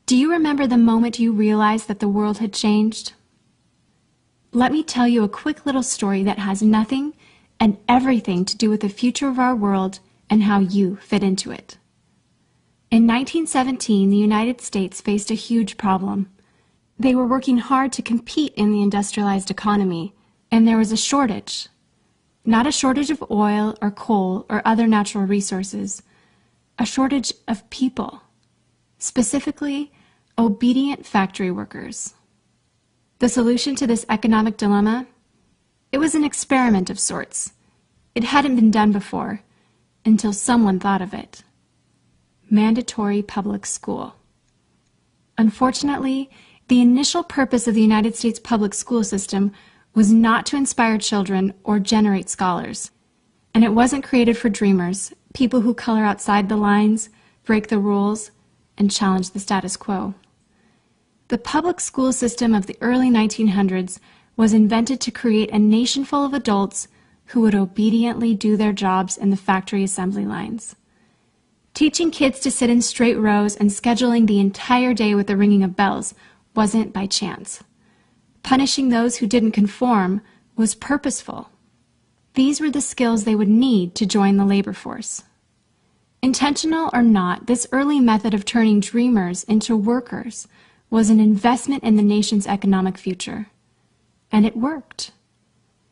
Do you remember the moment you realized that the world had changed? Let me tell you a quick little story that has nothing and everything to do with the future of our world and how you fit into it. In 1917, the United States faced a huge problem. They were working hard to compete in the industrialized economy, and there was a shortage. Not a shortage of oil or coal or other natural resources, a shortage of people, specifically obedient factory workers. The solution to this economic dilemma? It was an experiment of sorts. It hadn't been done before, until someone thought of it. Mandatory public school. Unfortunately, the initial purpose of the United States public school system was not to inspire children or generate scholars. And it wasn't created for dreamers, people who color outside the lines, break the rules, and challenge the status quo. The public school system of the early 1900s was invented to create a nation full of adults who would obediently do their jobs in the factory assembly lines. Teaching kids to sit in straight rows and scheduling the entire day with the ringing of bells wasn't by chance. Punishing those who didn't conform was purposeful. These were the skills they would need to join the labor force. Intentional or not, this early method of turning dreamers into workers was an investment in the nation's economic future. And it worked.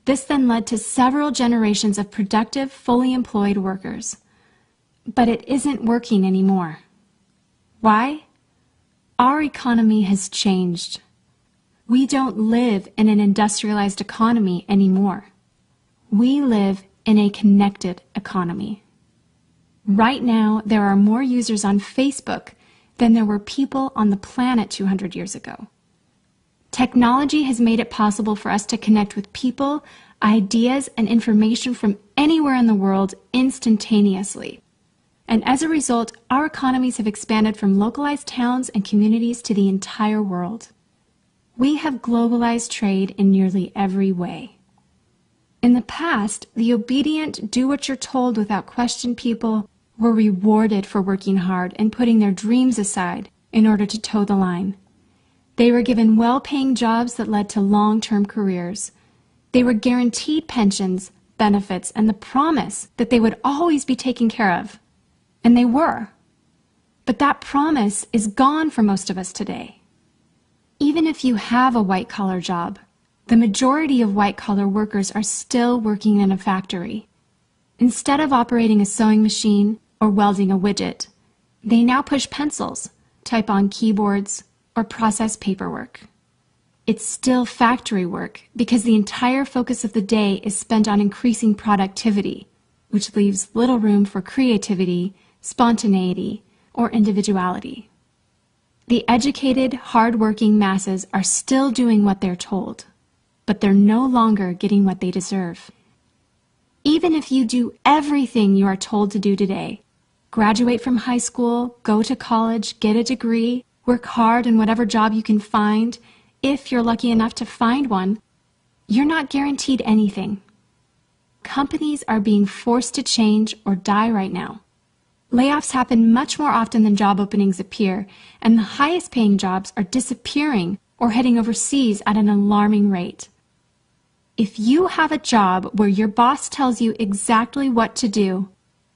This then led to several generations of productive, fully employed workers. But it isn't working anymore. Why? Our economy has changed. We don't live in an industrialized economy anymore. We live in a connected economy. Right now, there are more users on Facebook than there were people on the planet 200 years ago. Technology has made it possible for us to connect with people, ideas, and information from anywhere in the world instantaneously. And as a result, our economies have expanded from localized towns and communities to the entire world. We have globalized trade in nearly every way. In the past, the obedient, do-what-you're-told without question people were rewarded for working hard and putting their dreams aside in order to toe the line. They were given well-paying jobs that led to long-term careers. They were guaranteed pensions, benefits, and the promise that they would always be taken care of. And they were. But that promise is gone for most of us today. Even if you have a white-collar job, the majority of white-collar workers are still working in a factory. Instead of operating a sewing machine or welding a widget, they now push pencils, type on keyboards, or process paperwork. It's still factory work because the entire focus of the day is spent on increasing productivity, which leaves little room for creativity, spontaneity, or individuality. The educated, hard-working masses are still doing what they're told, but they're no longer getting what they deserve. Even if you do everything you are told to do today, graduate from high school, go to college, get a degree, work hard in whatever job you can find, if you're lucky enough to find one, you're not guaranteed anything. Companies are being forced to change or die right now. Layoffs happen much more often than job openings appear, and the highest paying jobs are disappearing or heading overseas at an alarming rate. If you have a job where your boss tells you exactly what to do,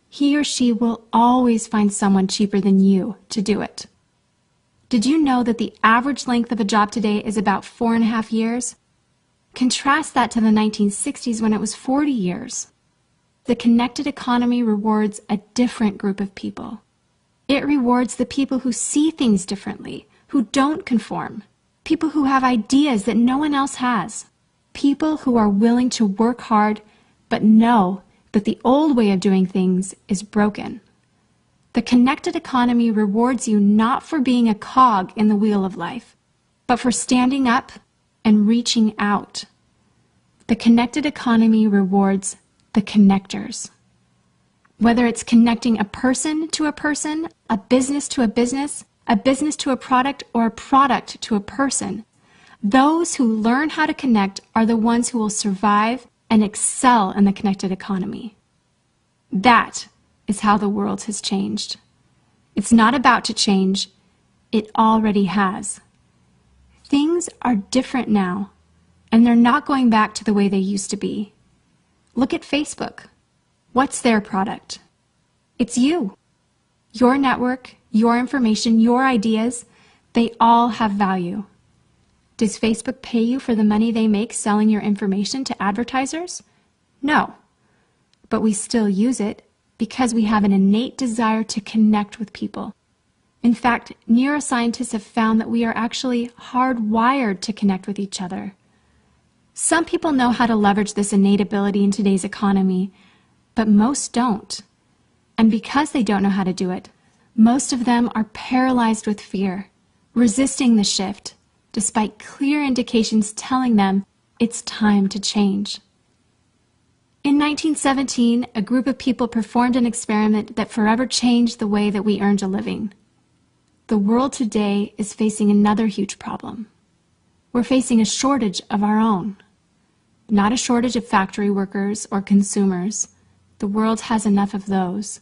he or she will always find someone cheaper than you to do it. Did you know that the average length of a job today is about 4.5 years? Contrast that to the 1960s when it was 40 years. The connected economy rewards a different group of people. It rewards the people who see things differently, who don't conform, people who have ideas that no one else has, people who are willing to work hard but know that the old way of doing things is broken. The connected economy rewards you not for being a cog in the wheel of life, but for standing up and reaching out. The connected economy rewards the connectors. Whether it's connecting a person to a person, a business to a business to a product, or a product to a person, those who learn how to connect are the ones who will survive and excel in the connected economy. That is how the world has changed. It's not about to change, It already has. Things are different now, and they're not going back to the way they used to be. Look at Facebook. What's their product? It's you. Your network, your information, your ideas, they all have value. Does Facebook pay you for the money they make selling your information to advertisers? No. But we still use it because we have an innate desire to connect with people. In fact, neuroscientists have found that we are actually hardwired to connect with each other. Some people know how to leverage this innate ability in today's economy, but most don't. And because they don't know how to do it, most of them are paralyzed with fear, resisting the shift, despite clear indications telling them it's time to change. In 1917, a group of people performed an experiment that forever changed the way that we earned a living. The world today is facing another huge problem. We're facing a shortage of our own. Not a shortage of factory workers or consumers. The world has enough of those.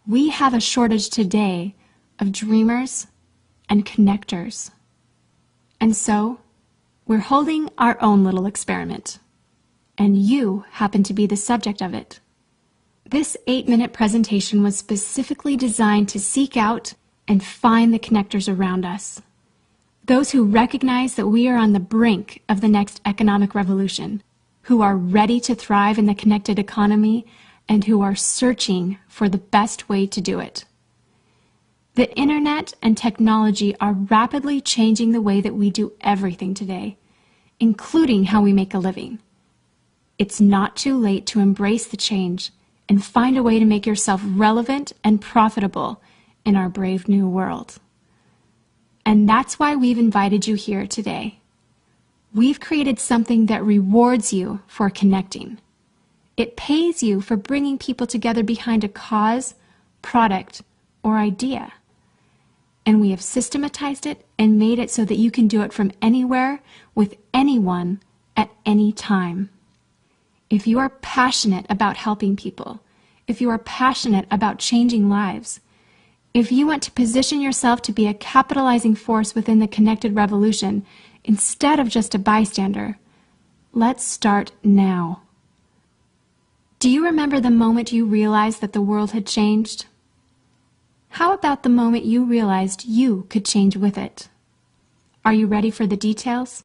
We have a shortage today of dreamers and connectors. And so, we're holding our own little experiment. And you happen to be the subject of it. This 8-minute presentation was specifically designed to seek out and find the connectors around us. Those who recognize that we are on the brink of the next economic revolution, who are ready to thrive in the connected economy, and who are searching for the best way to do it. The internet and technology are rapidly changing the way that we do everything today, including how we make a living. It's not too late to embrace the change and find a way to make yourself relevant and profitable in our brave new world. And that's why we've invited you here today. We've created something that rewards you for connecting. It pays you for bringing people together behind a cause, product, or idea. And we have systematized it and made it so that you can do it from anywhere, with anyone, at any time. If you are passionate about helping people, if you are passionate about changing lives, if you want to position yourself to be a capitalizing force within the connected revolution instead of just a bystander, let's start now. Do you remember the moment you realized that the world had changed? How about the moment you realized you could change with it? Are you ready for the details?